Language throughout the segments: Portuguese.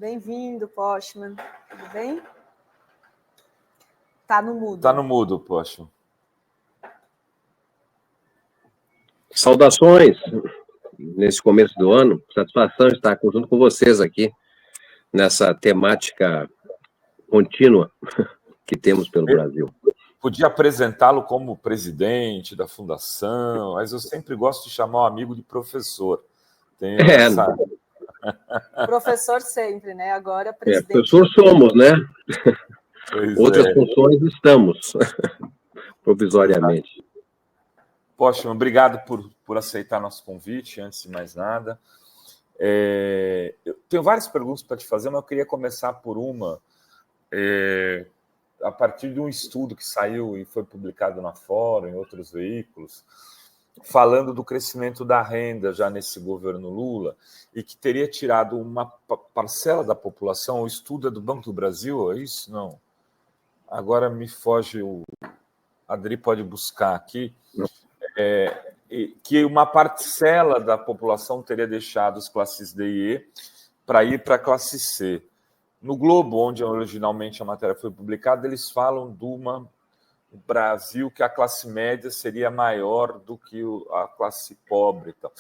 Bem-vindo, Postman. Tudo bem? Tá no mudo. Tá no mudo, Postman. Saudações nesse começo do ano. Satisfação estar junto com vocês aqui nessa temática contínua que temos pelo Brasil. Podia apresentá-lo como presidente da fundação, mas eu sempre gosto de chamar o amigo de professor. Tenho essa... Professor sempre, né? Agora presidente. Professor somos, né? Pois Outras funções estamos, provisoriamente. Poxa, obrigado por aceitar nosso convite, antes de mais nada. Eu tenho várias perguntas para te fazer, mas eu queria começar por uma, a partir de um estudo que saiu e foi publicado na Fórum, em outros veículos, falando do crescimento da renda já nesse governo Lula, e que teria tirado uma parcela da população. O estudo é do Banco do Brasil, é isso? Não. Agora me foge o... Adri pode buscar aqui. Que uma parcela da população teria deixado as classes D e E para ir para a classe C. No Globo, onde originalmente a matéria foi publicada, eles falam de um Brasil que a classe média seria maior do que a classe pobre. Então,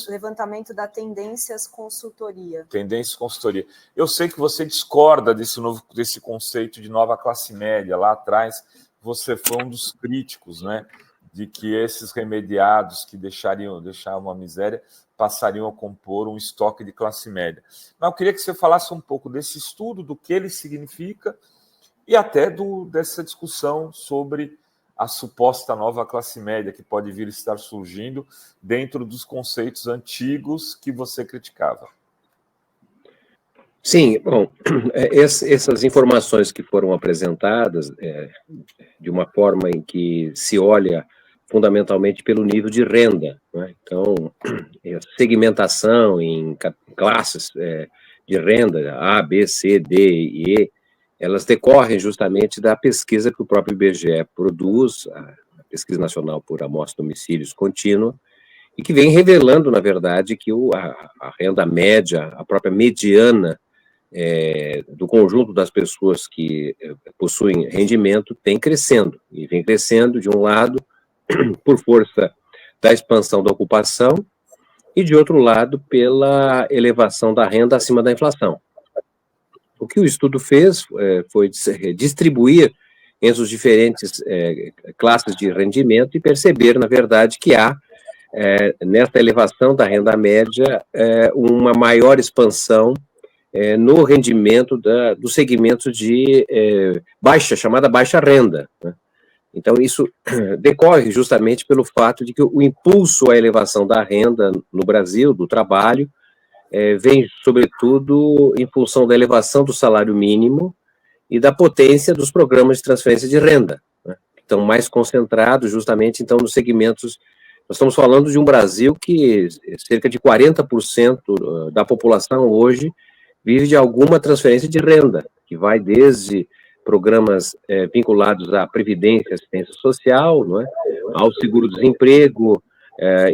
Levantamento da Tendências Consultoria. Tendências Consultoria. Eu sei que você discorda desse conceito de nova classe média. Lá atrás, você foi um dos críticos, né, de que esses remediados que deixavam uma miséria passariam a compor um estoque de classe média. Mas eu queria que você falasse um pouco desse estudo, do que ele significa, e até dessa discussão sobre a suposta nova classe média que pode vir a estar surgindo dentro dos conceitos antigos que você criticava. Sim, bom, essas informações que foram apresentadas de uma forma em que se olha fundamentalmente pelo nível de renda, né? Então, segmentação em classes de renda, A, B, C, D e E, elas decorrem justamente da pesquisa que o próprio IBGE produz, a Pesquisa Nacional por Amostra de Domicílios Contínua, e que vem revelando, na verdade, que a renda média, a própria mediana do conjunto das pessoas que possuem rendimento, tem crescendo, e vem crescendo, de um lado, por força da expansão da ocupação, e, de outro lado, pela elevação da renda acima da inflação. O que o estudo fez foi distribuir entre os diferentes classes de rendimento e perceber, na verdade, que há, nessa elevação da renda média, uma maior expansão no rendimento dos segmentos de chamada baixa renda, né? Então, isso decorre justamente pelo fato de que o impulso à elevação da renda no Brasil, do trabalho, vem, sobretudo, em função da elevação do salário mínimo e da potência dos programas de transferência de renda, né, que estão mais concentrados justamente, então, nos segmentos. Nós estamos falando de um Brasil que cerca de 40% da população hoje vive de alguma transferência de renda, que vai desde programas vinculados à Previdência e Assistência Social, não é? Ao seguro-desemprego,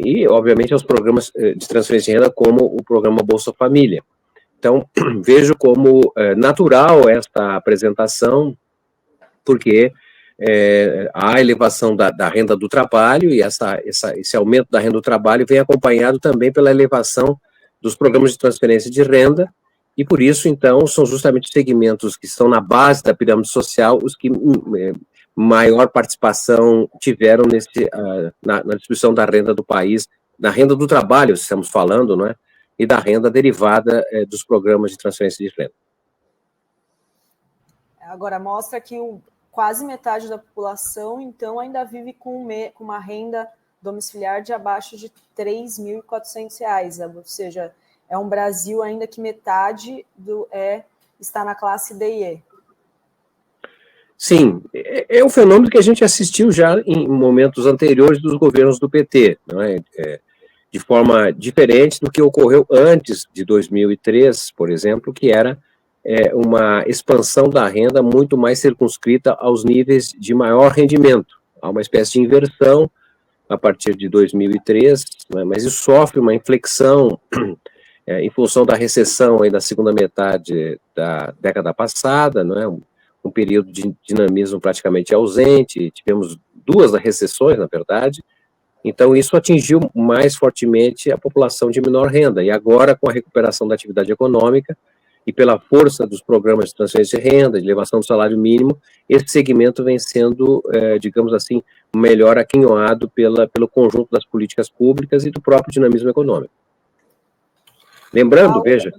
e, obviamente, aos programas de transferência de renda, como o programa Bolsa Família. Então, vejo como natural esta apresentação, porque a elevação da renda do trabalho, e esse aumento da renda do trabalho vem acompanhado também pela elevação dos programas de transferência de renda, e por isso, então, são justamente os segmentos que estão na base da pirâmide social os que maior participação tiveram na distribuição da renda do país, na renda do trabalho, estamos falando, não é? E da renda derivada dos programas de transferência de renda. Agora, mostra que quase metade da população, então, ainda vive com uma renda domiciliar de abaixo de R$ 3.400, ou seja, é um Brasil ainda que metade está na classe D e E. Sim, é um fenômeno que a gente assistiu já em momentos anteriores dos governos do PT, não é? De forma diferente do que ocorreu antes de 2003, por exemplo, que era uma expansão da renda muito mais circunscrita aos níveis de maior rendimento. Há uma espécie de inversão a partir de 2003, né? Mas isso sofre uma inflexão em função da recessão aí da segunda metade da década passada, não é? Um período de dinamismo praticamente ausente, tivemos 2 recessões, na verdade, então isso atingiu mais fortemente a população de menor renda, e agora com a recuperação da atividade econômica, e pela força dos programas de transferência de renda, de elevação do salário mínimo, esse segmento vem sendo, digamos assim, melhor aquinhoado pelo conjunto das políticas públicas e do próprio dinamismo econômico. Lembrando, veja,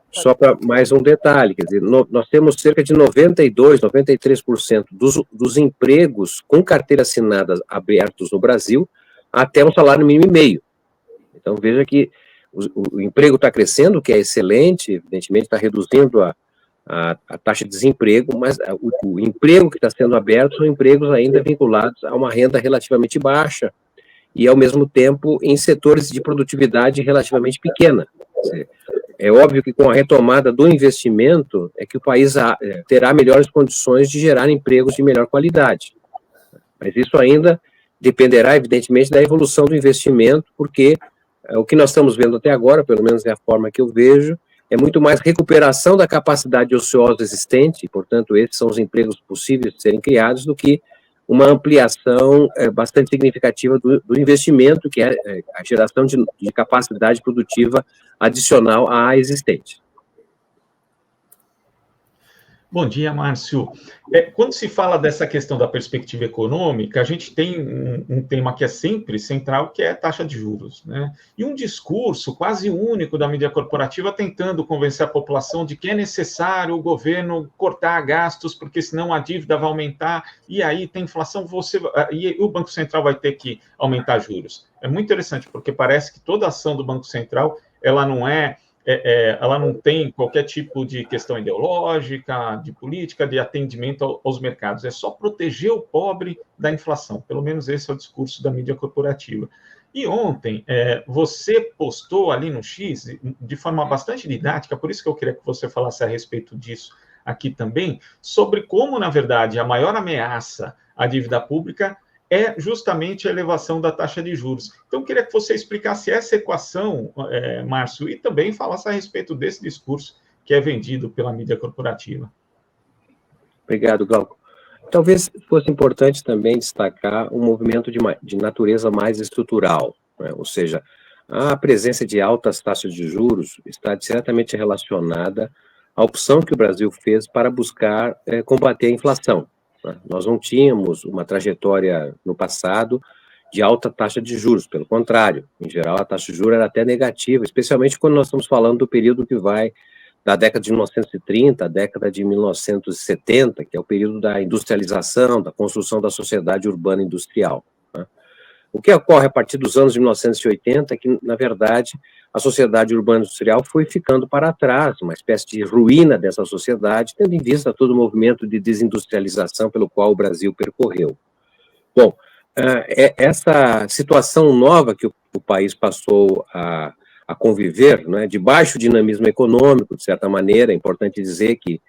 só para mais um detalhe, quer dizer, nós temos cerca de 92%, 93% dos empregos com carteira assinada abertos no Brasil até um salário mínimo e meio. Então, veja que o emprego está crescendo, o que é excelente, evidentemente está reduzindo a taxa de desemprego, mas o emprego que está sendo aberto são empregos ainda vinculados a uma renda relativamente baixa e, ao mesmo tempo, em setores de produtividade relativamente pequena. É óbvio que com a retomada do investimento é que o país terá melhores condições de gerar empregos de melhor qualidade. Mas isso ainda dependerá, evidentemente, da evolução do investimento, porque o que nós estamos vendo até agora, pelo menos é a forma que eu vejo, é muito mais recuperação da capacidade ociosa existente, portanto, esses são os empregos possíveis de serem criados, do que uma ampliação bastante significativa do investimento, que é a geração de capacidade produtiva adicional à existente. Bom dia, Márcio. Quando se fala dessa questão da perspectiva econômica, a gente tem um tema que é sempre central, que é a taxa de juros, né? E um discurso quase único da mídia corporativa tentando convencer a população de que é necessário o governo cortar gastos, porque senão a dívida vai aumentar, e aí tem inflação, e o Banco Central vai ter que aumentar juros. É muito interessante, porque parece que toda ação do Banco Central, ela não tem qualquer tipo de questão ideológica, de política, de atendimento aos mercados. É só proteger o pobre da inflação. Pelo menos esse é o discurso da mídia corporativa. E ontem, você postou ali no X, de forma bastante didática, por isso que eu queria que você falasse a respeito disso aqui também, sobre como, na verdade, a maior ameaça à dívida pública é justamente a elevação da taxa de juros. Então, eu queria que você explicasse essa equação, Márcio, e também falasse a respeito desse discurso que é vendido pela mídia corporativa. Obrigado, Glauco. Talvez fosse importante também destacar um movimento de natureza mais estrutural, né? Ou seja, a presença de altas taxas de juros está diretamente relacionada à opção que o Brasil fez para buscar combater a inflação. Nós não tínhamos uma trajetória no passado de alta taxa de juros, pelo contrário, em geral a taxa de juros era até negativa, especialmente quando nós estamos falando do período que vai da década de 1930 à década de 1970, que é o período da industrialização, da construção da sociedade urbana industrial, né? O que ocorre a partir dos anos de 1980 é que, na verdade, a sociedade urbana industrial foi ficando para trás, uma espécie de ruína dessa sociedade, tendo em vista todo o movimento de desindustrialização pelo qual o Brasil percorreu. Bom, essa situação nova que o país passou a conviver, né, de baixo dinamismo econômico, de certa maneira, é importante dizer que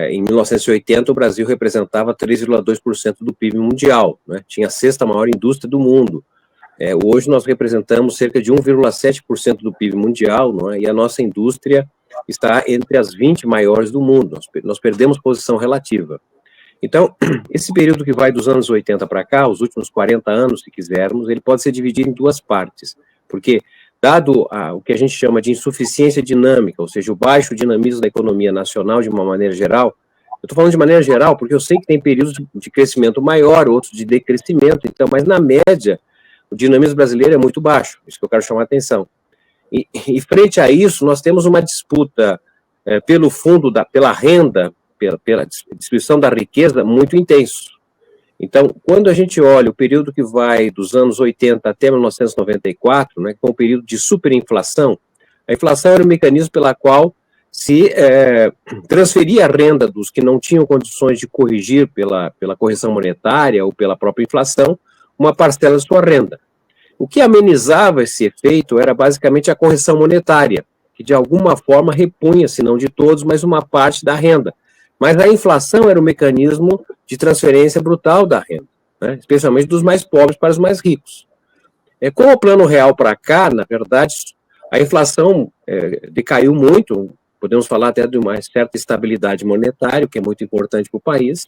em 1980 o Brasil representava 3,2% do PIB mundial, né, tinha a 6ª maior indústria do mundo. Hoje nós representamos cerca de 1,7% do PIB mundial, não é? E a nossa indústria está entre as 20 maiores do mundo, nós perdemos posição relativa. Então, esse período que vai dos anos 80 para cá, os últimos 40 anos, se quisermos, ele pode ser dividido em 2 partes, porque, dado o que a gente chama de insuficiência dinâmica, ou seja, o baixo dinamismo da economia nacional de uma maneira geral, eu estou falando de maneira geral porque eu sei que tem períodos de crescimento maior, outros de decrescimento, então, mas na média, o dinamismo brasileiro é muito baixo, isso que eu quero chamar a atenção. E frente a isso, nós temos uma disputa pelo fundo, pela renda, pela distribuição da riqueza muito intenso. Então, quando a gente olha o período que vai dos anos 80 até 1994, né, com o período de superinflação, a inflação era um mecanismo pela qual se transferia a renda dos que não tinham condições de corrigir pela correção monetária ou pela própria inflação, uma parcela da sua renda. O que amenizava esse efeito era basicamente a correção monetária, que de alguma forma repunha, se não de todos, mas uma parte da renda. Mas a inflação era um mecanismo de transferência brutal da renda, né, especialmente dos mais pobres para os mais ricos. Com o Plano Real para cá, na verdade, a inflação decaiu muito, podemos falar até de uma certa estabilidade monetária, que é muito importante para o país,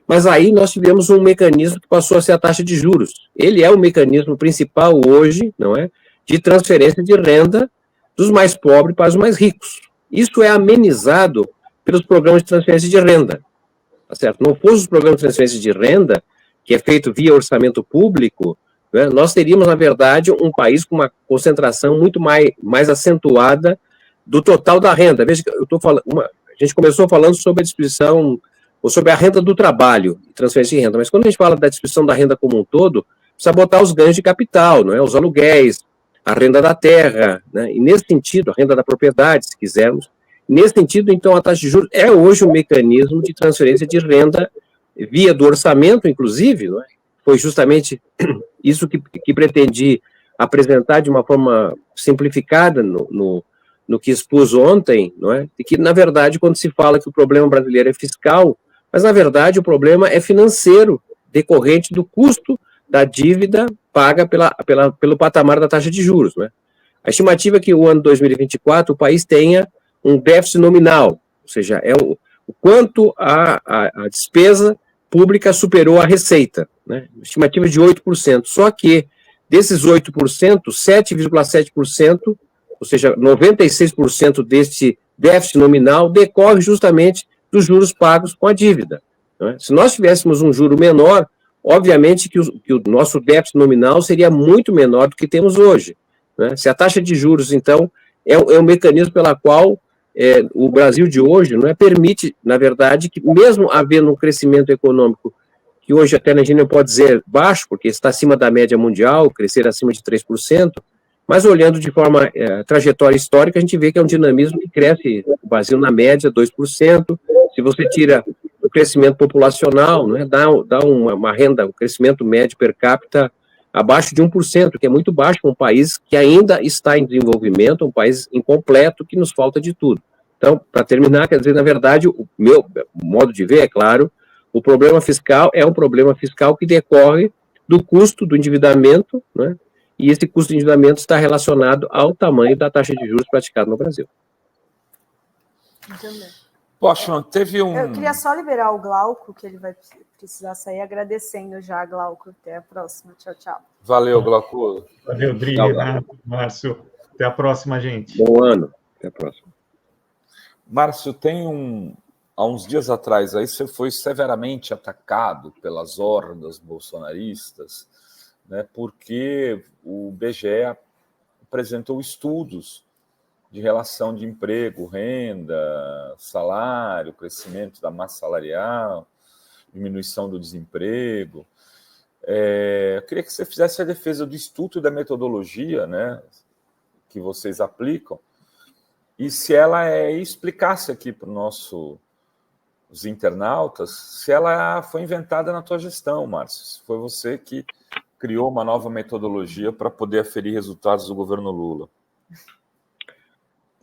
mas aí nós tivemos um mecanismo que passou a ser a taxa de juros. Ele é o mecanismo principal hoje, não é, de transferência de renda dos mais pobres para os mais ricos. Isso é amenizado pelos programas de transferência de renda, tá certo? Não fosse os programas de transferência de renda, que é feito via orçamento público, né, nós teríamos, na verdade, um país com uma concentração muito mais acentuada do total da renda. Veja que eu estou falando, a gente começou falando sobre a distribuição, ou sobre a renda do trabalho, transferência de renda, mas quando a gente fala da distribuição da renda como um todo, precisa botar os ganhos de capital, não é? Os aluguéis, a renda da terra, né? E nesse sentido, a renda da propriedade, se quisermos, nesse sentido, então, a taxa de juros é hoje um mecanismo de transferência de renda via do orçamento, inclusive, não é? Foi justamente isso que pretendi apresentar de uma forma simplificada no que expus ontem, não é? E que, na verdade, quando se fala que o problema brasileiro é fiscal, mas, na verdade, o problema é financeiro, decorrente do custo da dívida paga pelo patamar da taxa de juros, né? A estimativa é que o ano 2024 o país tenha um déficit nominal, ou seja, é o quanto a despesa pública superou a receita, né? Estimativa de 8%, só que desses 8%, 7,7%, ou seja, 96% deste déficit nominal decorre justamente dos juros pagos com a dívida, né? Se nós tivéssemos um juro menor, obviamente que o nosso déficit nominal seria muito menor do que temos hoje, né? Se a taxa de juros, então, é um mecanismo pela qual o Brasil de hoje, não é, permite, na verdade, que mesmo havendo um crescimento econômico, que hoje até a gente não pode dizer baixo, porque está acima da média mundial, crescer acima de 3%, mas olhando de forma trajetória histórica, a gente vê que é um dinamismo que cresce, o Brasil na média 2%, se você tira o crescimento populacional, né, dá uma renda, um crescimento médio per capita abaixo de 1%, que é muito baixo para um país que ainda está em desenvolvimento, um país incompleto, que nos falta de tudo. Então, para terminar, quer dizer, na verdade, o meu modo de ver, é claro, o problema fiscal é um problema fiscal que decorre do custo do endividamento, né, e esse custo de endividamento está relacionado ao tamanho da taxa de juros praticada no Brasil. Entendeu? Poxa, teve um... Eu queria só liberar o Glauco, que ele vai precisar sair, agradecendo já, Glauco. Até a próxima. Tchau, tchau. Valeu, Glauco. Valeu, Dri, Renato, Márcio. Até a próxima, gente. Bom ano. Até a próxima. Márcio, há uns dias atrás, aí você foi severamente atacado pelas hordas bolsonaristas, né, porque o IBGE apresentou estudos de relação de emprego, renda, salário, crescimento da massa salarial, diminuição do desemprego. Eu queria que você fizesse a defesa do estudo e da metodologia, né, que vocês aplicam, e se ela explicasse aqui para os internautas se ela foi inventada na tua gestão, Márcio, se foi você que criou uma nova metodologia para poder aferir resultados do governo Lula.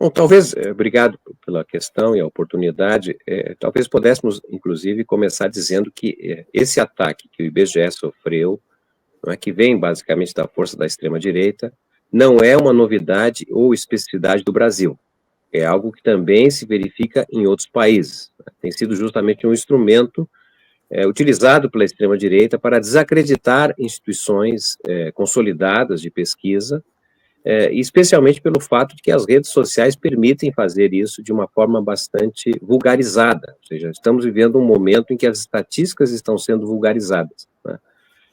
Bom, talvez, obrigado pela questão e a oportunidade, talvez pudéssemos, inclusive, começar dizendo que esse ataque que o IBGE sofreu, não é, que vem basicamente da força da extrema-direita, não é uma novidade ou especificidade do Brasil. É algo que também se verifica em outros países. Tem sido justamente um instrumento utilizado pela extrema-direita para desacreditar instituições consolidadas de pesquisa, especialmente pelo fato de que as redes sociais permitem fazer isso de uma forma bastante vulgarizada, ou seja, estamos vivendo um momento em que as estatísticas estão sendo vulgarizadas, né?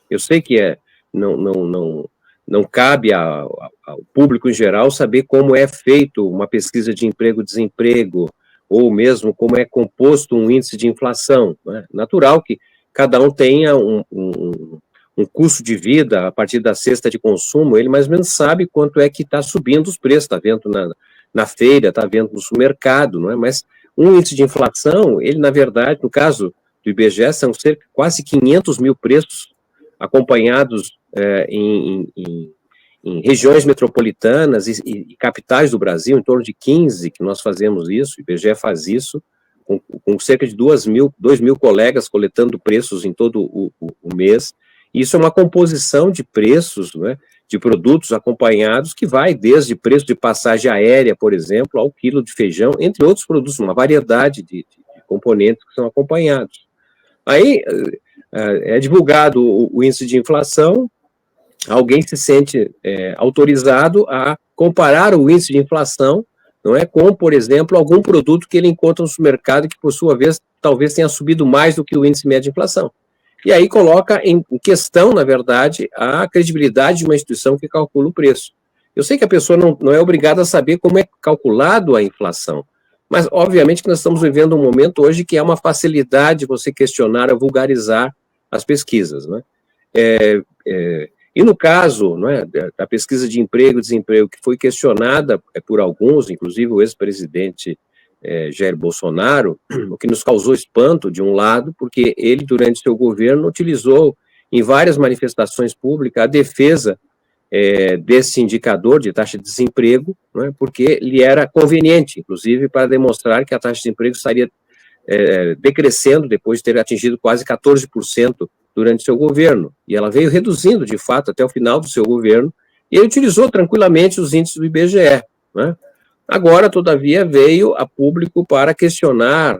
Eu sei que não cabe ao público em geral saber como é feito uma pesquisa de emprego-desemprego, ou mesmo como é composto um índice de inflação, né? Natural que cada um tenha um custo de vida a partir da cesta de consumo, ele mais ou menos sabe quanto é que está subindo os preços, está vendo na feira, está vendo no supermercado, não é? Mas um índice de inflação, ele, na verdade, no caso do IBGE, são quase 500 mil preços acompanhados em regiões metropolitanas e capitais do Brasil, em torno de 15 que nós fazemos isso, o IBGE faz isso, com cerca de 2 mil colegas coletando preços em todo o mês. Isso é uma composição de preços, né, de produtos acompanhados, que vai desde preço de passagem aérea, por exemplo, ao quilo de feijão, entre outros produtos, uma variedade de componentes que são acompanhados. Aí é divulgado o índice de inflação, alguém se sente autorizado a comparar o índice de inflação, não é, com, por exemplo, algum produto que ele encontra no supermercado que, por sua vez, talvez tenha subido mais do que o índice médio de inflação. E aí coloca em questão, na verdade, a credibilidade de uma instituição que calcula o preço. Eu sei que a pessoa não é obrigada a saber como é calculado a inflação, mas, obviamente, que nós estamos vivendo um momento hoje que é uma facilidade você questionar, a vulgarizar as pesquisas, né? E no caso, não é, da pesquisa de emprego e desemprego, que foi questionada por alguns, inclusive o ex-presidente Jair Bolsonaro, o que nos causou espanto, de um lado, porque ele, durante seu governo, utilizou em várias manifestações públicas a defesa desse indicador de taxa de desemprego, não é, porque lhe era conveniente, inclusive, para demonstrar que a taxa de desemprego estaria decrescendo depois de ter atingido quase 14% durante seu governo, e ela veio reduzindo, de fato, até o final do seu governo, e ele utilizou tranquilamente os índices do IBGE, né? Agora, todavia, veio a público para questionar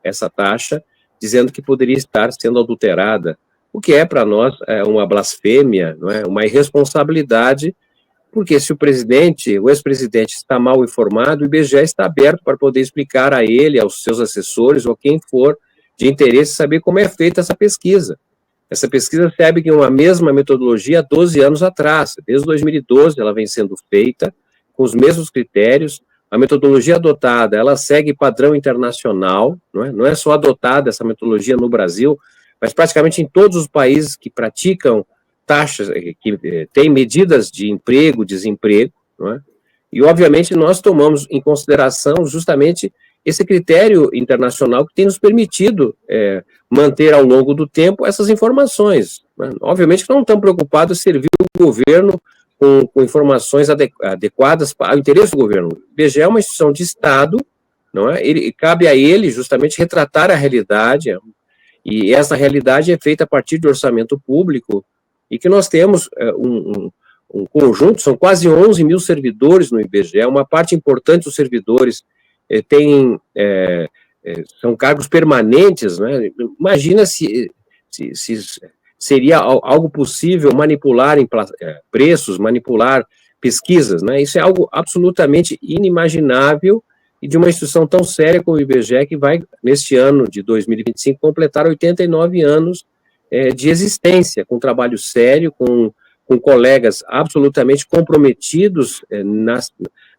essa taxa, dizendo que poderia estar sendo adulterada, o que é, para nós, uma blasfêmia, não é? Uma irresponsabilidade, porque se o ex-presidente está mal informado, o IBGE está aberto para poder explicar a ele, aos seus assessores, ou quem for de interesse, saber como é feita essa pesquisa. Essa pesquisa segue uma mesma metodologia há 12 anos atrás, desde 2012 ela vem sendo feita, com os mesmos critérios. A metodologia adotada, ela segue padrão internacional, não é só adotada essa metodologia no Brasil, mas praticamente em todos os países que praticam taxas, que têm medidas de emprego, desemprego, não é? E, obviamente, nós tomamos em consideração justamente esse critério internacional que tem nos permitido manter ao longo do tempo essas informações, né? Obviamente que não estamos preocupados em servir o governo com informações adequadas para o interesse do governo. O IBGE é uma instituição de Estado, não é? Cabe a ele justamente retratar a realidade, e essa realidade é feita a partir de orçamento público, e que nós temos um conjunto, são quase 11 mil servidores no IBGE, uma parte importante dos servidores são cargos permanentes, né? Imagina se seria algo possível manipular preços, manipular pesquisas, né? Isso é algo absolutamente inimaginável, e de uma instituição tão séria como o IBGE, que vai, neste ano de 2025, completar 89 anos de existência, com trabalho sério, com colegas absolutamente comprometidos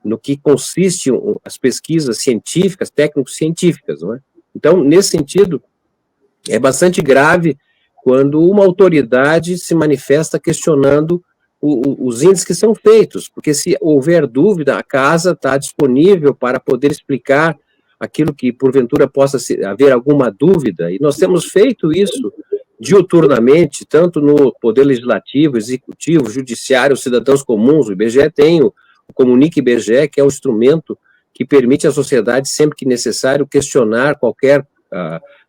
no que consiste as pesquisas científicas, técnico-científicas, não é? Então, nesse sentido, é bastante grave quando uma autoridade se manifesta questionando os índices que são feitos, porque se houver dúvida, a casa está disponível para poder explicar aquilo que, porventura, possa haver alguma dúvida, e nós temos feito isso diuturnamente, tanto no Poder Legislativo, Executivo, Judiciário, Cidadãos Comuns. O IBGE tem o Comunique IBGE, que é um instrumento que permite à sociedade, sempre que necessário, questionar qualquer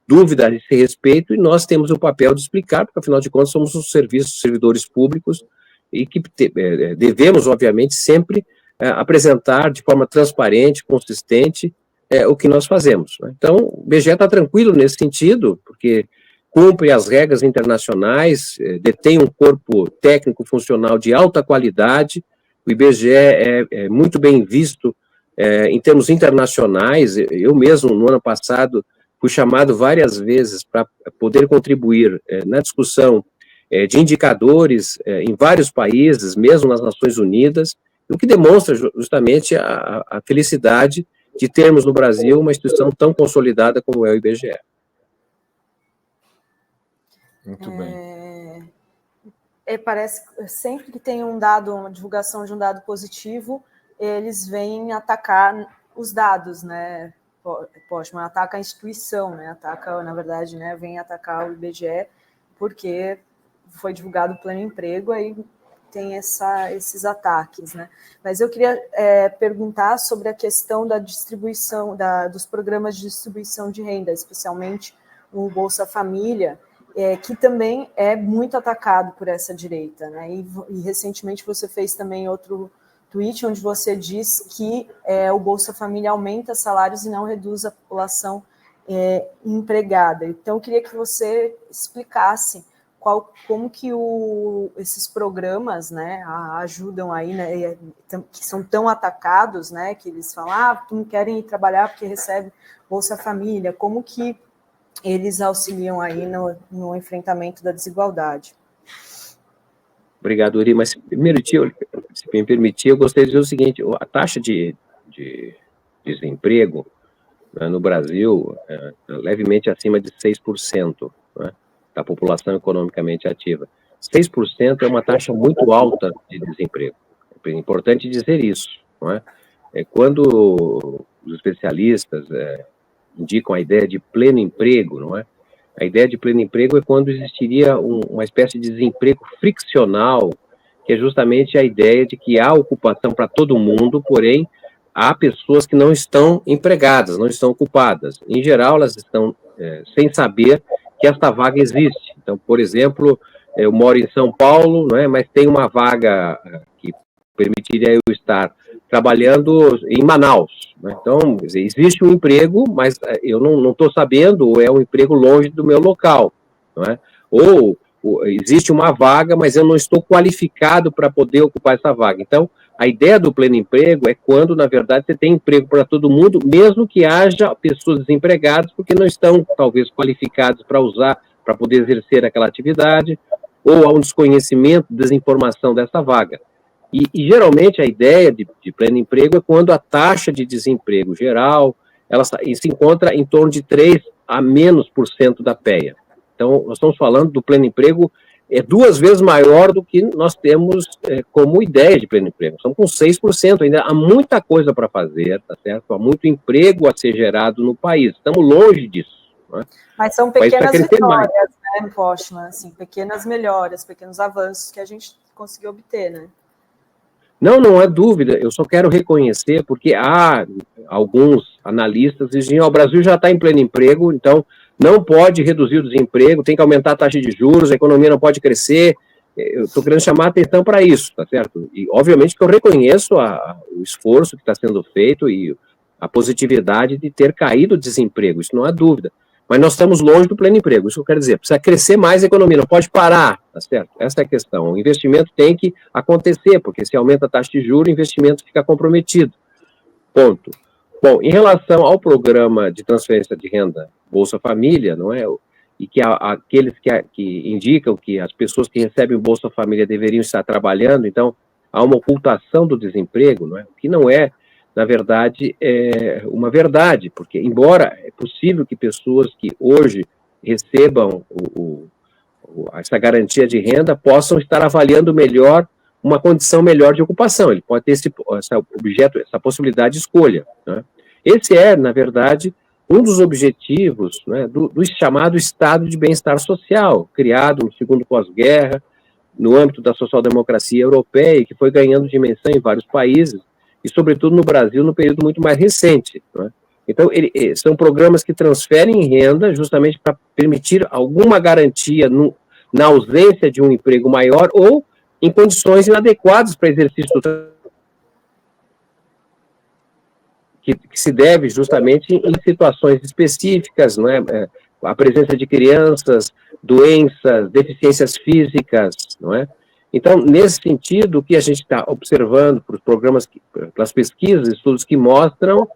dúvida a esse respeito, e nós temos o papel de explicar, porque, afinal de contas, somos os servidores públicos, e que devemos, obviamente, sempre apresentar de forma transparente, consistente, o que nós fazemos, né? Então, o IBGE está tranquilo nesse sentido, porque cumpre as regras internacionais, detém um corpo técnico funcional de alta qualidade. O IBGE é muito bem visto em termos internacionais. Eu mesmo, no ano passado, fui chamado várias vezes para poder contribuir na discussão de indicadores em vários países, mesmo nas Nações Unidas, o que demonstra justamente a felicidade de termos no Brasil uma instituição tão consolidada como é o IBGE. Muito bem. Parece que sempre que tem uma divulgação de um dado positivo, eles vêm atacar os dados, né? Postman ataca a instituição, né? Na verdade, né? Vem atacar o IBGE porque foi divulgado o pleno emprego, aí tem esses ataques, né? Mas eu queria perguntar sobre a questão da distribuição, dos programas de distribuição de renda, especialmente o Bolsa Família, que também é muito atacado por essa direita, né? E recentemente você fez também outro tweet onde você diz que o Bolsa Família aumenta salários e não reduz a população empregada. Então, eu queria que você explicasse como que esses programas, né, ajudam aí, né, que são tão atacados, né, que eles falam, não querem ir trabalhar porque recebe Bolsa Família, como que eles auxiliam aí no enfrentamento da desigualdade. Obrigado, Uri, mas se me permitir, eu gostaria de dizer o seguinte, a taxa de desemprego, né, no Brasil é levemente acima de 6%, né, da população economicamente ativa. 6% é uma taxa muito alta de desemprego. É importante dizer isso, não é? Quando os especialistas indicam a ideia de pleno emprego, não é? A ideia de pleno emprego é quando existiria uma espécie de desemprego friccional, que é justamente a ideia de que há ocupação para todo mundo, porém, há pessoas que não estão empregadas, não estão ocupadas. Em geral, elas estão sem saber que esta vaga existe. Então, por exemplo, eu moro em São Paulo, não é? Mas tem uma vaga que permitiria eu estar trabalhando em Manaus, né? Então, existe um emprego, mas eu não estou sabendo, ou é um emprego longe do meu local, não é? Ou existe uma vaga, mas eu não estou qualificado para poder ocupar essa vaga. Então, a ideia do pleno emprego é quando, na verdade, você tem emprego para todo mundo, mesmo que haja pessoas desempregadas, porque não estão, talvez, qualificados para poder exercer aquela atividade, ou há um desconhecimento, desinformação dessa vaga. E geralmente, a ideia de pleno emprego é quando a taxa de desemprego geral ela se encontra em torno de 3% a menos da PEA. Então, nós estamos falando do pleno emprego 2 vezes maior do que nós temos como ideia de pleno emprego. Estamos com 6%, ainda há muita coisa para fazer, tá certo? Há muito emprego a ser gerado no país. Estamos longe disso. Né? Mas são pequenas vitórias, né, Postman? Assim, pequenas melhoras, pequenos avanços que a gente conseguiu obter, né? Não há dúvida, eu só quero reconhecer, porque há alguns analistas que dizem, o Brasil já está em pleno emprego, então não pode reduzir o desemprego, tem que aumentar a taxa de juros, a economia não pode crescer. Eu estou querendo chamar a atenção para isso, tá certo? E, obviamente, que eu reconheço o esforço que está sendo feito e a positividade de ter caído o desemprego, isso não há dúvida. Mas nós estamos longe do pleno emprego, isso que eu quero dizer. Precisa crescer mais a economia, não pode parar, tá certo? Essa é a questão. O investimento tem que acontecer, porque se aumenta a taxa de juros, o investimento fica comprometido. Ponto. Bom, em relação ao programa de transferência de renda Bolsa Família, não é? E que aqueles que indicam que as pessoas que recebem o Bolsa Família deveriam estar trabalhando, então há uma ocultação do desemprego, não é? O que não é, na verdade, é uma verdade, porque, embora é possível que pessoas que hoje recebam essa garantia de renda possam estar avaliando melhor uma condição melhor de ocupação, ele pode ter essa possibilidade de escolha, né? Esse é, na verdade, um dos objetivos, né, do chamado Estado de Bem-Estar Social, criado no segundo pós-guerra, no âmbito da social-democracia europeia, que foi ganhando dimensão em vários países, e, sobretudo, no Brasil, no período muito mais recente. Né? Então, são programas que transferem renda justamente para permitir alguma garantia na ausência de um emprego maior ou em condições inadequadas para exercício do trabalho, que se deve justamente em situações específicas, não é? A presença de crianças, doenças, deficiências físicas, não é? Então, nesse sentido, o que a gente está observando para os programas, pelas pesquisas, estudos que mostram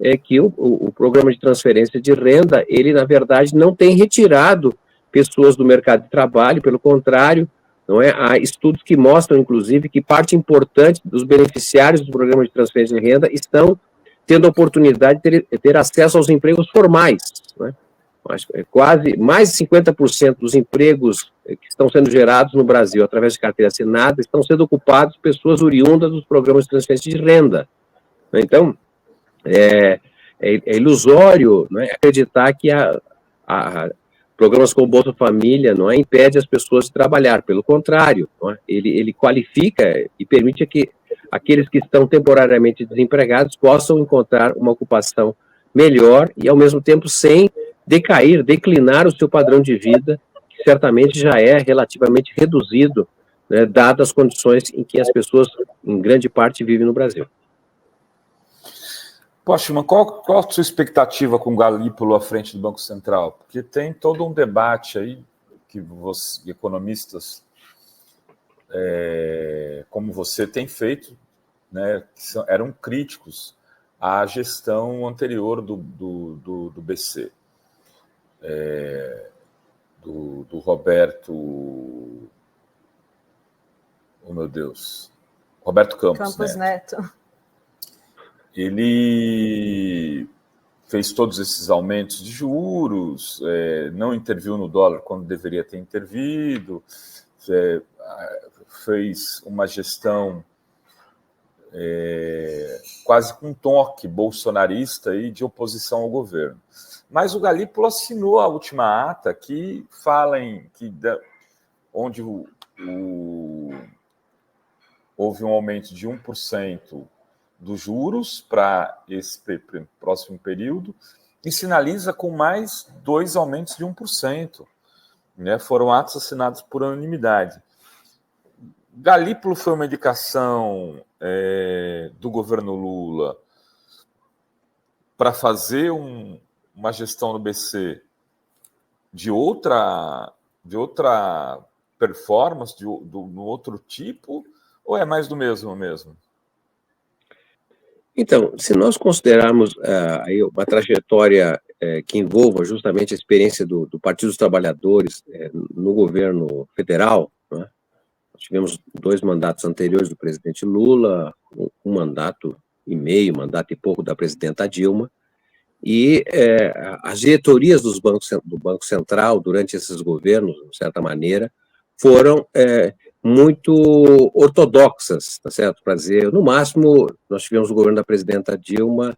é que o programa de transferência de renda, ele, na verdade, não tem retirado pessoas do mercado de trabalho, pelo contrário, não é? Há estudos que mostram, inclusive, que parte importante dos beneficiários do programa de transferência de renda estão tendo a oportunidade de ter acesso aos empregos formais, né? Quase mais de 50% dos empregos que estão sendo gerados no Brasil através de carteira assinada estão sendo ocupados por pessoas oriundas dos programas de transferência de renda. Então, é ilusório, não é, acreditar que programas como Bolsa Família não é, impede as pessoas de trabalhar, pelo contrário, não é, ele qualifica e permite que aqueles que estão temporariamente desempregados possam encontrar uma ocupação melhor e, ao mesmo tempo, sem declinar o seu padrão de vida, que certamente já é relativamente reduzido, né, dadas as condições em que as pessoas, em grande parte, vivem no Brasil. Poxa, mas qual a sua expectativa com o Galípolo à frente do Banco Central? Porque tem todo um debate aí que os economistas, como você, tem feito, né, que eram críticos à gestão anterior do BC, do Roberto... Oh, meu Deus. Roberto Campos Neto. Ele fez todos esses aumentos de juros, não interviu no dólar quando deveria ter intervido, fez uma gestão quase com um toque bolsonarista e de oposição ao governo. Mas o Galípolo assinou a última ata que fala onde houve um aumento de 1% dos juros para esse próximo período e sinaliza com mais 2 aumentos de 1%. Né? Foram atos assinados por unanimidade. Galípolo foi uma indicação do governo Lula para fazer uma gestão no BC de outra performance, de outro tipo, ou é mais do mesmo? Então, se nós considerarmos aí uma trajetória que envolva justamente a experiência do Partido dos Trabalhadores no governo federal, né? Nós tivemos 2 mandatos anteriores do presidente Lula, um mandato e meio, mandato e pouco da presidenta Dilma, e as diretorias do Banco Central durante esses governos, de certa maneira, foram muito ortodoxas, tá certo? Para dizer, no máximo, nós tivemos o governo da presidenta Dilma,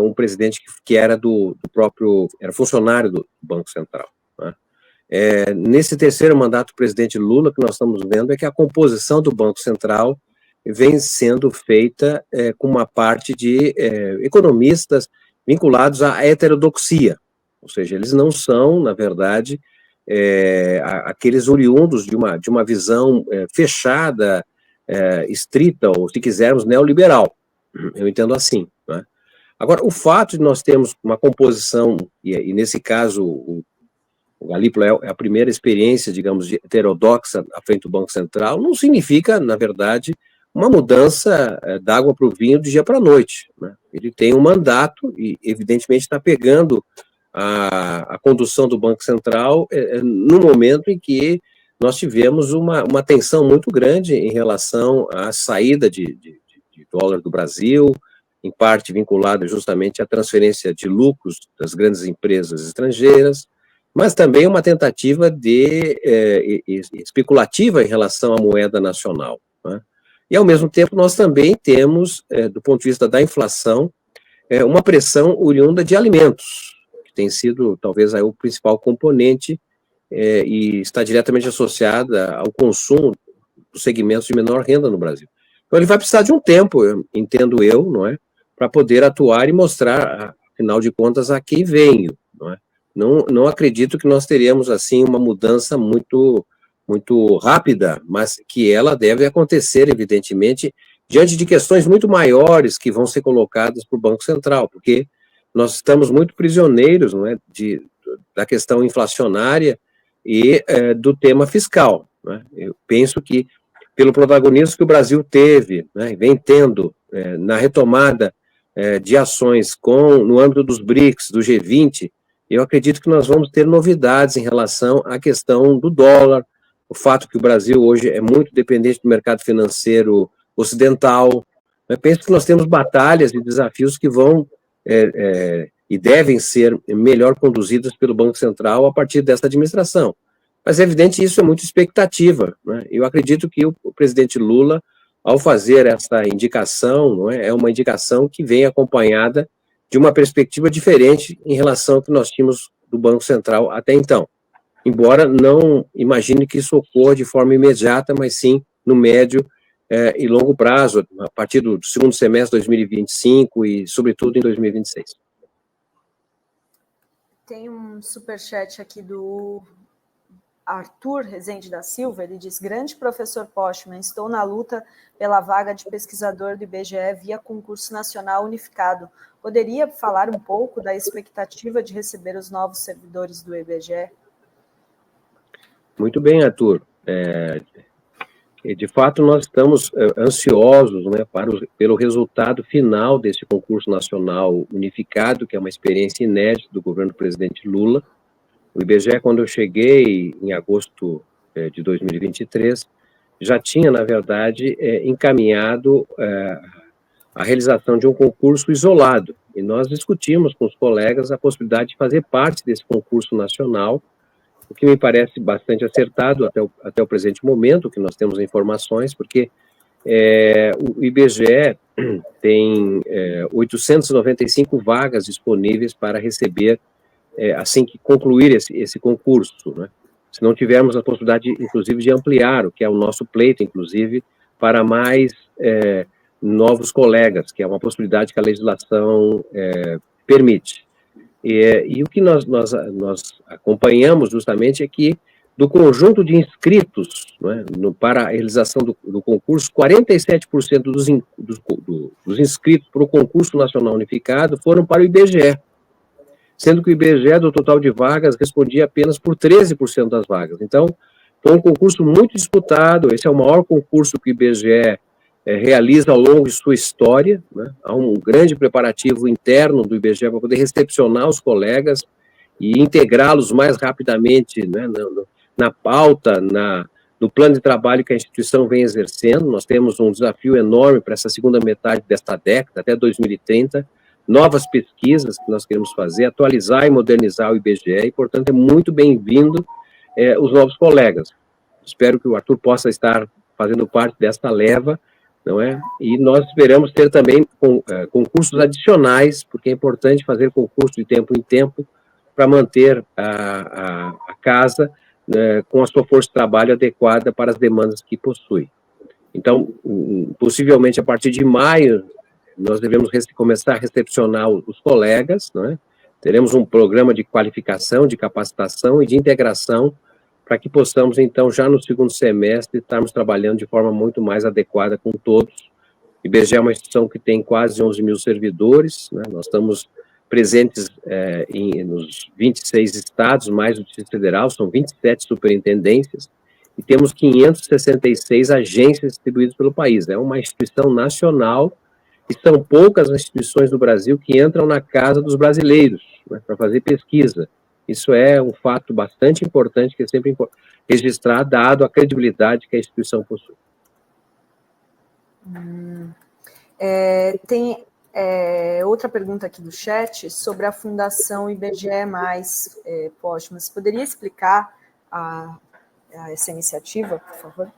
um presidente que era era funcionário do Banco Central, né? Nesse terceiro mandato do presidente Lula, que nós estamos vendo é que a composição do Banco Central vem sendo feita com uma parte de economistas vinculados à heterodoxia, ou seja, eles não são, na verdade, aqueles oriundos de uma visão fechada, estrita, ou se quisermos, neoliberal. Eu entendo assim, né? Agora, o fato de nós termos uma composição, e nesse caso o Galípolo é a primeira experiência, digamos, heterodoxa à frente do Banco Central, não significa, na verdade, uma mudança da água para o vinho do dia para a noite, né? Ele tem um mandato e, evidentemente, está pegando a condução do Banco Central no momento em que nós tivemos uma tensão muito grande em relação à saída de dólar do Brasil, em parte vinculada justamente à transferência de lucros das grandes empresas estrangeiras, mas também uma tentativa especulativa em relação à moeda nacional, né? E, ao mesmo tempo, nós também temos, do ponto de vista da inflação, uma pressão oriunda de alimentos, que tem sido, talvez, aí, o principal componente e está diretamente associada ao consumo dos segmentos de menor renda no Brasil. Então, ele vai precisar de um tempo, entendo eu, não é, para poder atuar e mostrar, afinal de contas, a quem venho, não é? Não acredito que nós teremos, assim, uma mudança muito rápida, mas que ela deve acontecer, evidentemente, diante de questões muito maiores que vão ser colocadas para o Banco Central, porque nós estamos muito prisioneiros, não é, da questão inflacionária e do tema fiscal, né? Eu penso que, pelo protagonismo que o Brasil teve, né, vem tendo na retomada de ações no âmbito dos BRICS, do G20, eu acredito que nós vamos ter novidades em relação à questão do dólar, o fato que o Brasil hoje é muito dependente do mercado financeiro ocidental. Eu penso que nós temos batalhas e desafios que vão e devem ser melhor conduzidas pelo Banco Central a partir dessa administração. Mas é evidente que isso é muito expectativa, né? Eu acredito que o presidente Lula, ao fazer essa indicação, não é uma indicação que vem acompanhada de uma perspectiva diferente em relação ao que nós tínhamos do Banco Central até então. Embora não imagine que isso ocorra de forma imediata, mas sim no médio e longo prazo, a partir do segundo semestre de 2025 e, sobretudo, em 2026. Tem um superchat aqui do Arthur Rezende da Silva, ele diz: grande professor Postman, estou na luta pela vaga de pesquisador do IBGE via concurso nacional unificado. Poderia falar um pouco da expectativa de receber os novos servidores do IBGE? Muito bem, Arthur. De fato, nós estamos ansiosos, né, pelo resultado final desse concurso nacional unificado, que é uma experiência inédita do governo do presidente Lula. O IBGE, quando eu cheguei em agosto de 2023, já tinha, na verdade, encaminhado a realização de um concurso isolado. E nós discutimos com os colegas a possibilidade de fazer parte desse concurso nacional, o que me parece bastante acertado até o presente momento, que nós temos informações, porque o IBGE tem 895 vagas disponíveis para receber assim que concluir esse concurso, né? Se não tivermos a possibilidade, inclusive, de ampliar, o que é o nosso pleito, inclusive, para mais novos colegas, que é uma possibilidade que a legislação permite. E o que nós acompanhamos justamente é que, do conjunto de inscritos, né, para a realização do concurso, 47% dos inscritos para o concurso nacional unificado foram para o IBGE, sendo que o IBGE, do total de vagas, respondia apenas por 13% das vagas. Então, foi um concurso muito disputado. Esse é o maior concurso que o IBGE realiza ao longo de sua história, né? Há um grande preparativo interno do IBGE para poder recepcionar os colegas e integrá-los mais rapidamente, né, na pauta, no plano de trabalho que a instituição vem exercendo. Nós temos um desafio enorme para essa segunda metade desta década, até 2030, novas pesquisas que nós queremos fazer, atualizar e modernizar o IBGE, e, portanto, é muito bem-vindo os novos colegas. Espero que o Arthur possa estar fazendo parte desta leva, não é? E nós esperamos ter também concursos adicionais, porque é importante fazer concurso de tempo em tempo para manter a casa com a sua força de trabalho adequada para as demandas que possui. Então, possivelmente, a partir de maio, nós devemos começar a recepcionar os colegas, não é? Teremos um programa de qualificação, de capacitação e de integração para que possamos, então, já no segundo semestre, estarmos trabalhando de forma muito mais adequada com todos. O IBGE é uma instituição que tem quase 11 mil servidores, né? Nós estamos presentes nos 26 estados, mais o Distrito Federal, são 27 superintendências, e temos 566 agências distribuídas pelo país. É uma instituição nacional, e são poucas as instituições do Brasil que entram na casa dos brasileiros, né, para fazer pesquisa. Isso é um fato bastante importante, que é sempre registrar, dado a credibilidade que a instituição possui. Tem outra pergunta aqui do chat sobre a Fundação IBGE+, Postman. Você poderia explicar essa iniciativa, por favor?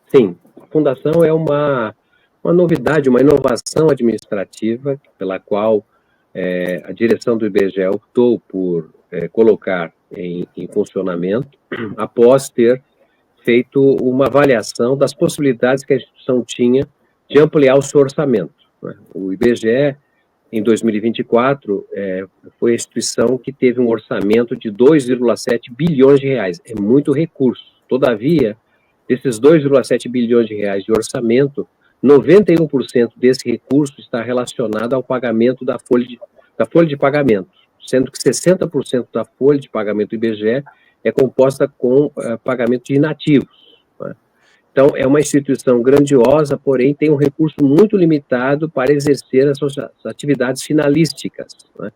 Sim, a Fundação é uma novidade, uma inovação administrativa, pela qual a direção do IBGE optou por colocar em funcionamento, após ter feito uma avaliação das possibilidades que a instituição tinha de ampliar o seu orçamento, né? O IBGE, em 2024, foi a instituição que teve um orçamento de 2,7 bilhões de reais. É muito recurso. Todavia, desses 2,7 bilhões de reais de orçamento, 91% desse recurso está relacionado ao pagamento da folha de pagamento, sendo que 60% da folha de pagamento do IBGE é composta com pagamento de inativos, né? Então, é uma instituição grandiosa, porém tem um recurso muito limitado para exercer as suas atividades finalísticas, né?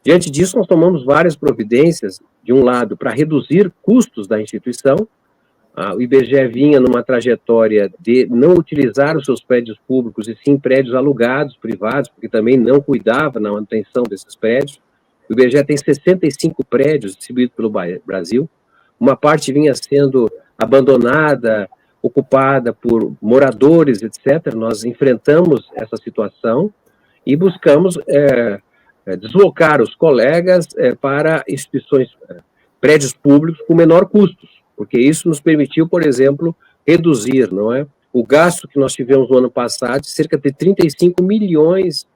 Diante disso, nós tomamos várias providências, de um lado, para reduzir custos da instituição. O IBGE vinha numa trajetória de não utilizar os seus prédios públicos, e sim prédios alugados, privados, porque também não cuidava na manutenção desses prédios. O IBGE tem 65 prédios distribuídos pelo Brasil. Uma parte vinha sendo abandonada, ocupada por moradores, etc. Nós enfrentamos essa situação e buscamos deslocar os colegas para instituições, prédios públicos com menor custos, porque isso nos permitiu, por exemplo, reduzir, não é, o gasto que nós tivemos no ano passado, de cerca de 35 milhões,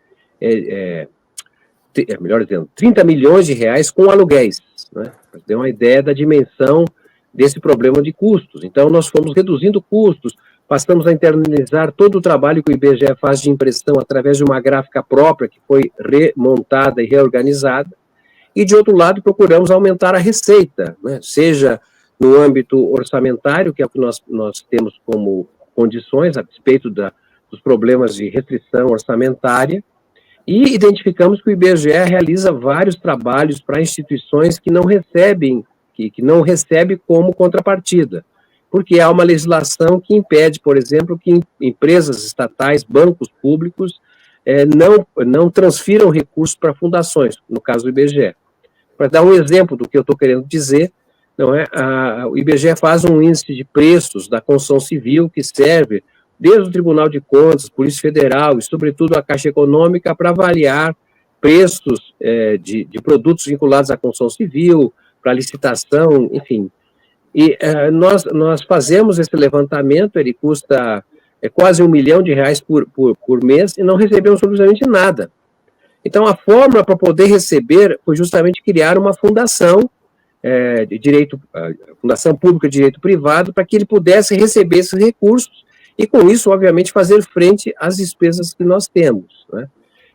melhor dizendo, 30 milhões de reais com aluguéis, né? Para ter uma ideia da dimensão desse problema de custos. Então, nós fomos reduzindo custos, passamos a internalizar todo o trabalho que o IBGE faz de impressão através de uma gráfica própria, que foi remontada e reorganizada, e, de outro lado, procuramos aumentar a receita, né? Seja no âmbito orçamentário, que é o que nós temos como condições, a despeito dos problemas de restrição orçamentária, e identificamos que o IBGE realiza vários trabalhos para instituições que não recebem, que não recebe como contrapartida, porque há uma legislação que impede, por exemplo, que empresas estatais, bancos públicos, não transfiram recursos para fundações, no caso do IBGE. Para dar um exemplo do que eu estou querendo dizer, não é? O IBGE faz um índice de preços da construção civil que serve desde o Tribunal de Contas, Polícia Federal e, sobretudo, a Caixa Econômica para avaliar preços de produtos vinculados à construção civil, para licitação, enfim. E nós fazemos esse levantamento, ele custa quase R$1 milhão por mês e não recebemos absolutamente nada. Então, a fórmula para poder receber foi justamente criar uma fundação de direito, fundação pública de direito privado, para que ele pudesse receber esses recursos e, com isso, obviamente, fazer frente às despesas que nós temos, né?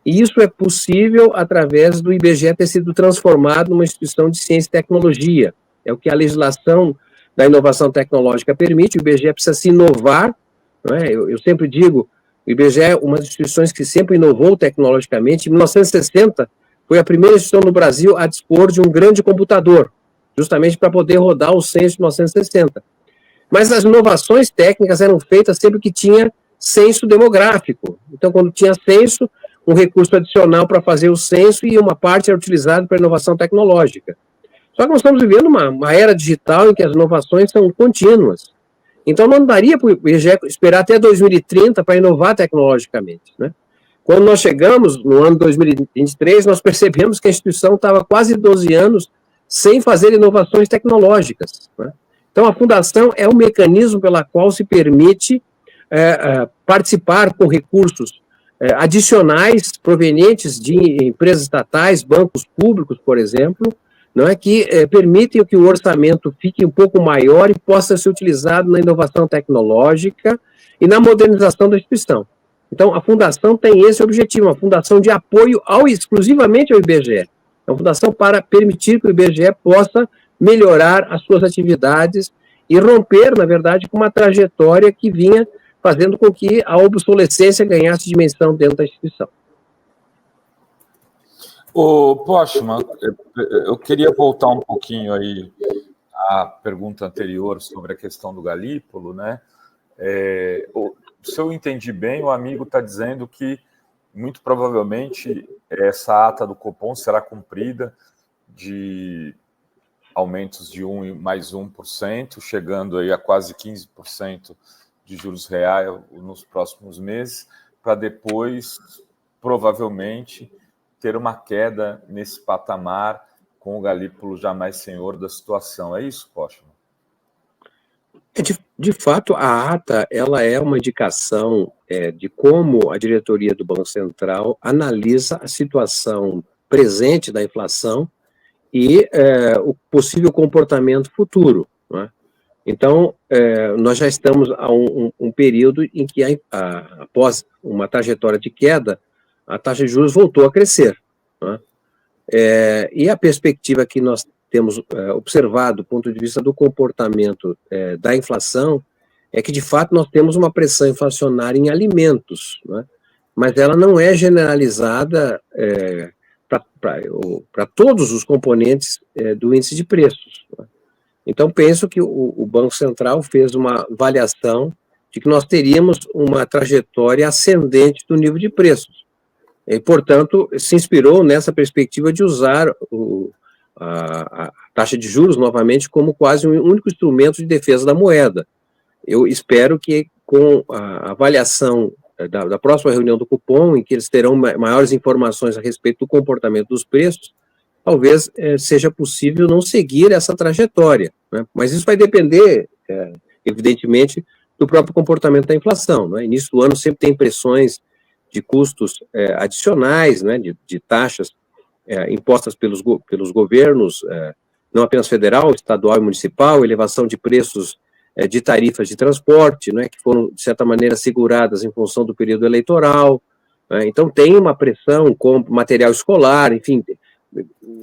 E isso é possível através do IBGE ter sido transformado numa instituição de ciência e tecnologia. É o que a legislação da inovação tecnológica permite. O IBGE precisa se inovar, não é? Eu sempre digo, o IBGE é uma das instituições que sempre inovou tecnologicamente. Em 1960, foi a primeira instituição no Brasil a dispor de um grande computador, justamente para poder rodar o censo de 1960. Mas as inovações técnicas eram feitas sempre que tinha censo demográfico. Então, quando tinha censo, um recurso adicional para fazer o censo e uma parte era utilizada para inovação tecnológica. Só que nós estamos vivendo uma era digital em que as inovações são contínuas. Então, não daria para o IBGE esperar até 2030 para inovar tecnologicamente, né? Quando nós chegamos, no ano 2023, nós percebemos que a instituição estava quase 12 anos sem fazer inovações tecnológicas, né? Então, a fundação é o mecanismo pela qual se permite participar com recursos adicionais provenientes de empresas estatais, bancos públicos, por exemplo, não é, que permitem que o orçamento fique um pouco maior e possa ser utilizado na inovação tecnológica e na modernização da instituição. Então, a fundação tem esse objetivo, uma fundação de apoio exclusivamente ao IBGE. É uma fundação para permitir que o IBGE possa melhorar as suas atividades e romper, na verdade, com uma trajetória que vinha fazendo com que a obsolescência ganhasse dimensão dentro da instituição. Postman, eu queria voltar um pouquinho aí à pergunta anterior sobre a questão do Galípolo, né? Se eu entendi bem, o amigo está dizendo que, muito provavelmente, essa ata do Copom será cumprida de aumentos de 1% chegando aí a quase 15% de juros reais nos próximos meses, para depois, provavelmente, ter uma queda nesse patamar com o Galípolo já mais senhor da situação. É isso, Postman? De fato, a ata ela é uma indicação de como a diretoria do Banco Central analisa a situação presente da inflação e o possível comportamento futuro, não é? Então, nós já estamos a um período em que, após uma trajetória de queda, a taxa de juros voltou a crescer, né? E a perspectiva que nós temos observado do ponto de vista do comportamento da inflação é que, de fato, nós temos uma pressão inflacionária em alimentos, né? Mas ela não é generalizada para todos os componentes do índice de preços, né? Então, penso que o Banco Central fez uma avaliação de que nós teríamos uma trajetória ascendente do nível de preços. E, portanto, se inspirou nessa perspectiva de usar a taxa de juros novamente como quase um único instrumento de defesa da moeda. Eu espero que, com a avaliação da próxima reunião do Copom, em que eles terão maiores informações a respeito do comportamento dos preços, talvez seja possível não seguir essa trajetória, né? Mas isso vai depender, evidentemente, do próprio comportamento da inflação, né? Início do ano sempre tem pressões de custos adicionais, né, de taxas impostas pelos governos não apenas federal, estadual e municipal, elevação de preços de tarifas de transporte, né, que foram, de certa maneira, seguradas em função do período eleitoral, né, então tem uma pressão com material escolar, enfim,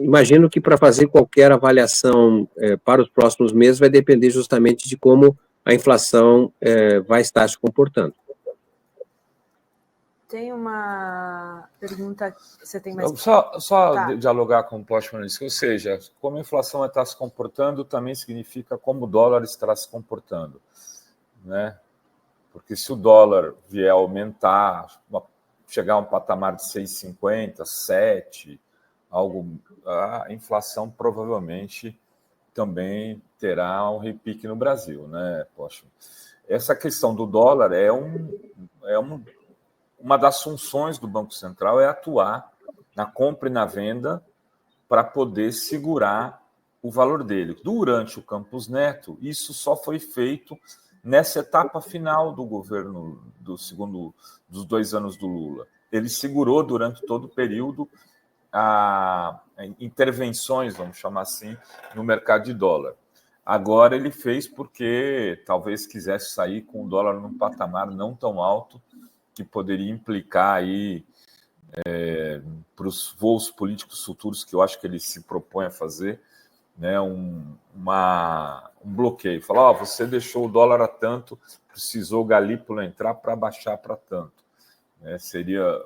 imagino que para fazer qualquer avaliação para os próximos meses vai depender justamente de como a inflação vai estar se comportando. Tem uma pergunta, você tem mais... Só Tá. dialogar com o Postman, ou seja, como a inflação está se comportando, também significa como o dólar está se comportando, né? Porque se o dólar vier a aumentar, chegar a um patamar de 6,50, 7, a inflação provavelmente também terá um repique no Brasil, né, Postman? Essa questão do dólar uma das funções do Banco Central é atuar na compra e na venda para poder segurar o valor dele. Durante o Campos Neto, isso só foi feito nessa etapa final do governo dos 2 anos do Lula. Ele segurou durante todo o período intervenções, vamos chamar assim, no mercado de dólar. Agora ele fez porque talvez quisesse sair com o dólar num patamar não tão alto, que poderia implicar aí para os voos políticos futuros que eu acho que ele se propõe a fazer, né, um bloqueio. Falar, você deixou o dólar a tanto, precisou o Galípolo entrar para baixar para tanto. Seria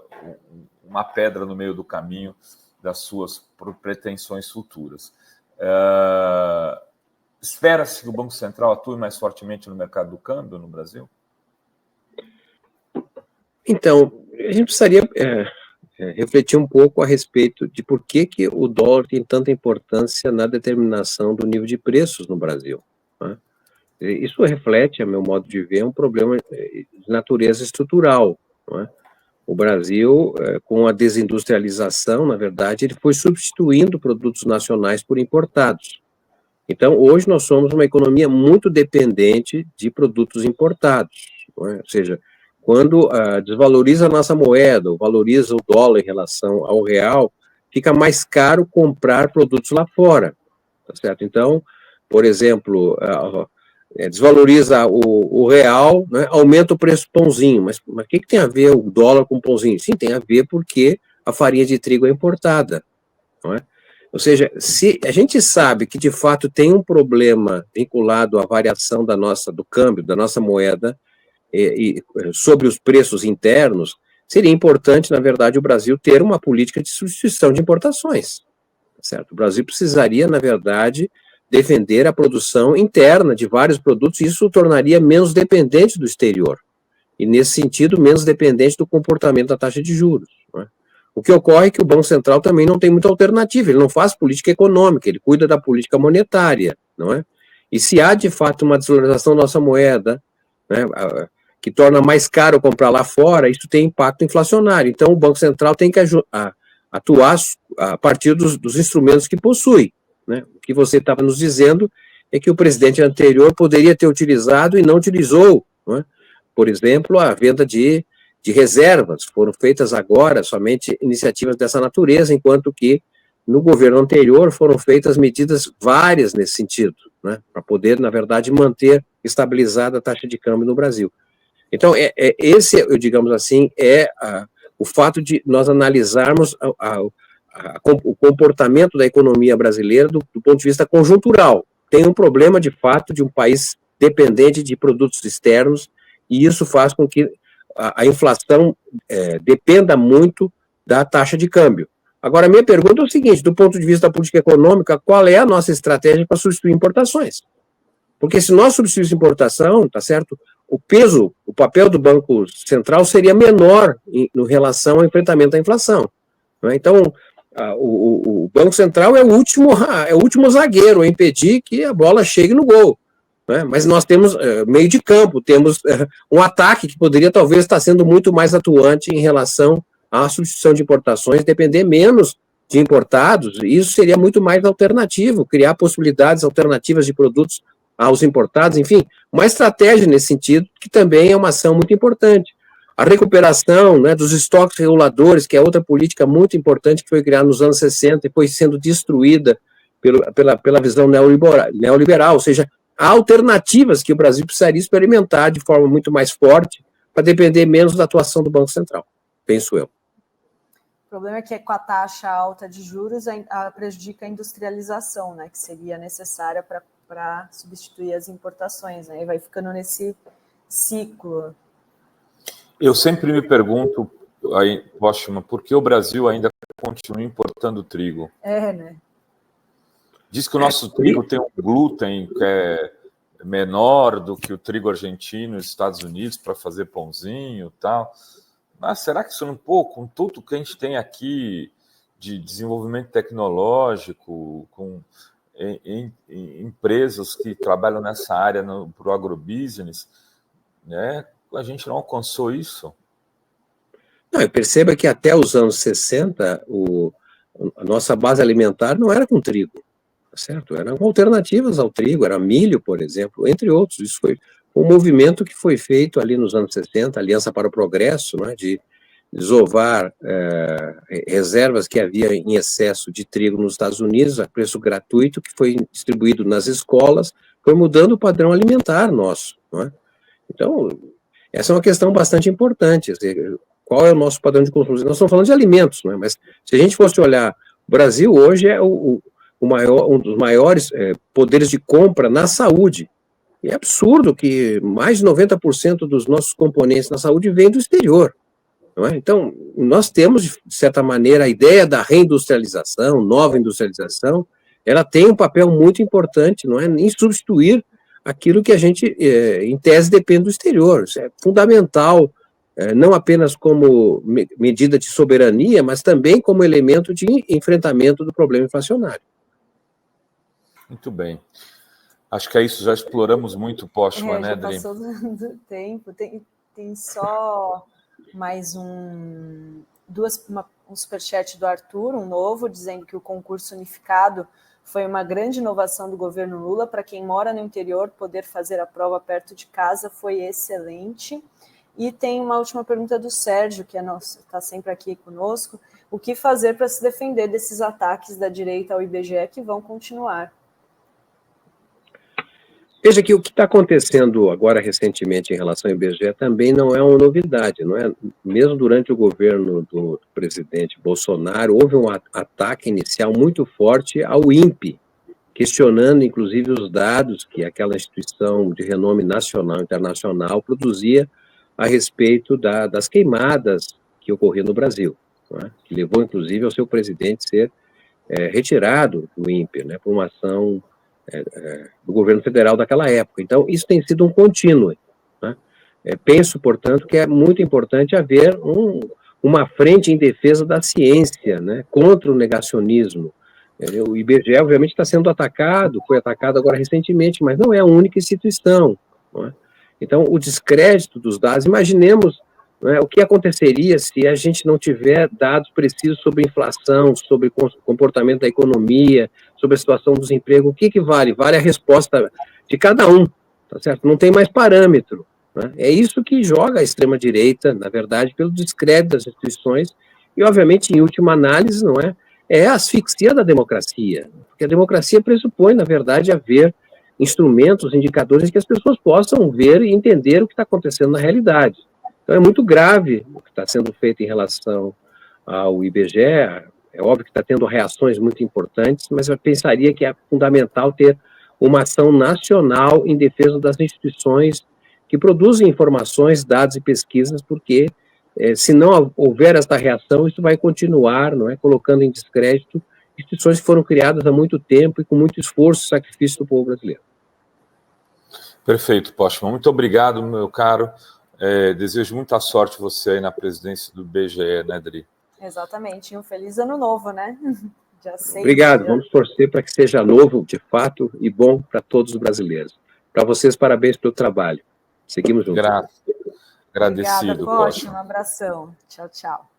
uma pedra no meio do caminho das suas pretensões futuras. Espera-se que o Banco Central atue mais fortemente no mercado do câmbio no Brasil? Então, a gente precisaria refletir um pouco a respeito de por que o dólar tem tanta importância na determinação do nível de preços no Brasil, né? Isso reflete, a meu modo de ver, um problema de natureza estrutural, né? O Brasil, com a desindustrialização, na verdade, ele foi substituindo produtos nacionais por importados. Então, hoje nós somos uma economia muito dependente de produtos importados, né? Ou seja, quando desvaloriza a nossa moeda, ou valoriza o dólar em relação ao real, fica mais caro comprar produtos lá fora, tá certo? Então, por exemplo, desvaloriza o real, né, aumenta o preço do pãozinho, mas o que tem a ver o dólar com o pãozinho? Sim, tem a ver porque a farinha de trigo é importada, não é? Ou seja, se a gente sabe que de fato tem um problema vinculado à variação do câmbio, da nossa moeda, e sobre os preços internos, seria importante, na verdade, o Brasil ter uma política de substituição de importações, certo? O Brasil precisaria, na verdade, defender a produção interna de vários produtos, e isso o tornaria menos dependente do exterior, e, nesse sentido, menos dependente do comportamento da taxa de juros, não é? O que ocorre é que o Banco Central também não tem muita alternativa, ele não faz política econômica, ele cuida da política monetária, não é? E se há, de fato, uma desvalorização da nossa moeda, né, que torna mais caro comprar lá fora, isso tem impacto inflacionário. Então, o Banco Central tem que atuar a partir dos instrumentos que possui, né? O que você estava nos dizendo é que o presidente anterior poderia ter utilizado e não utilizou, não é? Por exemplo, a venda de reservas, foram feitas agora somente iniciativas dessa natureza, enquanto que no governo anterior foram feitas medidas várias nesse sentido, né? Para poder, na verdade, manter estabilizada a taxa de câmbio no Brasil. Então, esse, eu digamos assim, o fato de nós analisarmos o comportamento da economia brasileira do ponto de vista conjuntural. Tem um problema, de fato, de um país dependente de produtos externos, e isso faz com que a inflação dependa muito da taxa de câmbio. Agora, a minha pergunta é o seguinte, do ponto de vista da política econômica, qual é a nossa estratégia para substituir importações? Porque se nós substituíssemos importação, tá certo, o papel do Banco Central seria menor em relação ao enfrentamento à inflação, né? Então, o Banco Central é o último zagueiro a impedir que a bola chegue no gol, né? Mas nós temos meio de campo, temos um ataque que poderia talvez estar sendo muito mais atuante em relação à substituição de importações, depender menos de importados, e isso seria muito mais alternativo, criar possibilidades alternativas de produtos aos importados, enfim, uma estratégia nesse sentido, que também é uma ação muito importante. A recuperação, né, dos estoques reguladores, que é outra política muito importante que foi criada nos anos 60 e foi sendo destruída pela visão neoliberal, ou seja, há alternativas que o Brasil precisaria experimentar de forma muito mais forte para depender menos da atuação do Banco Central, penso eu. O problema é que com a taxa alta de juros prejudica a industrialização, né, que seria necessária para substituir as importações, né, e vai ficando nesse ciclo. Eu sempre me pergunto, Póstuma, por que o Brasil ainda continua importando trigo? Né? Diz que o nosso trigo tem um glúten que é menor do que o trigo argentino nos Estados Unidos para fazer pãozinho e tal. Mas será que isso não com tudo que a gente tem aqui de desenvolvimento tecnológico, com empresas que trabalham nessa área para o agrobusiness, né? A gente não alcançou isso? Não, perceba que até os anos 60, a nossa base alimentar não era com trigo, certo? Eram alternativas ao trigo, era milho, por exemplo, entre outros. Isso foi um movimento que foi feito ali nos anos 60, Aliança para o Progresso, né, de desovar reservas que havia em excesso de trigo nos Estados Unidos, a preço gratuito, que foi distribuído nas escolas, foi mudando o padrão alimentar nosso. Não é? Então, essa é uma questão bastante importante. Qual é o nosso padrão de consumo? Nós estamos falando de alimentos, não é? Mas se a gente fosse olhar, o Brasil hoje é um dos maiores poderes de compra na saúde. E é absurdo que mais de 90% dos nossos componentes na saúde vêm do exterior. Não é? Então, nós temos, de certa maneira, a ideia da reindustrialização, nova industrialização, ela tem um papel muito importante, não é? Em substituir aquilo que a gente, em tese, depende do exterior. Isso é fundamental, não apenas como medida de soberania, mas também como elemento de enfrentamento do problema inflacionário. Muito bem. Acho que é isso, já exploramos muito Póstuma, né, Adri? Já passou do tempo. Tem só mais um superchat do Arthur, um novo, dizendo que o concurso unificado foi uma grande inovação do governo Lula. Para quem mora no interior, poder fazer a prova perto de casa foi excelente. E tem uma última pergunta do Sérgio, que está sempre aqui conosco. O que fazer para se defender desses ataques da direita ao IBGE que vão continuar? Veja que o que está acontecendo agora recentemente em relação ao IBGE também não é uma novidade, não é? Mesmo durante o governo do presidente Bolsonaro, houve um ataque inicial muito forte ao INPE, questionando inclusive os dados que aquela instituição de renome nacional e internacional produzia a respeito das queimadas que ocorriam no Brasil, não é? Que levou inclusive ao seu presidente ser retirado do INPE, né, por uma ação do governo federal daquela época. Então, isso tem sido um contínuo. Né? Penso, portanto, que é muito importante haver uma frente em defesa da ciência, né, contra o negacionismo. O IBGE, obviamente, está sendo atacado, foi atacado agora recentemente, mas não é a única instituição. Não é? Então, o descrédito dos dados, imaginemos, né, o que aconteceria se a gente não tiver dados precisos sobre inflação, sobre comportamento da economia, sobre a situação do desemprego. O que vale? Vale a resposta de cada um, tá certo? Não tem mais parâmetro. Né? É isso que joga a extrema-direita, na verdade, pelo descrédito das instituições e, obviamente, em última análise, não é a asfixia da democracia, porque a democracia pressupõe, na verdade, haver instrumentos, indicadores que as pessoas possam ver e entender o que está acontecendo na realidade. Então, é muito grave o que está sendo feito em relação ao IBGE. É óbvio que está tendo reações muito importantes, mas eu pensaria que é fundamental ter uma ação nacional em defesa das instituições que produzem informações, dados e pesquisas, porque se não houver esta reação, isso vai continuar, não é, colocando em descrédito instituições que foram criadas há muito tempo e com muito esforço e sacrifício do povo brasileiro. Perfeito, Póstuma. Muito obrigado, meu caro. Desejo muita sorte você aí na presidência do IBGE, né, Adri? Exatamente. E um feliz ano novo, né? Obrigado. Vamos torcer para que seja novo, de fato, e bom para todos os brasileiros. Para vocês, parabéns pelo trabalho. Seguimos juntos. Agradecido, Obrigada, Póstuma. Um abração. Tchau, tchau.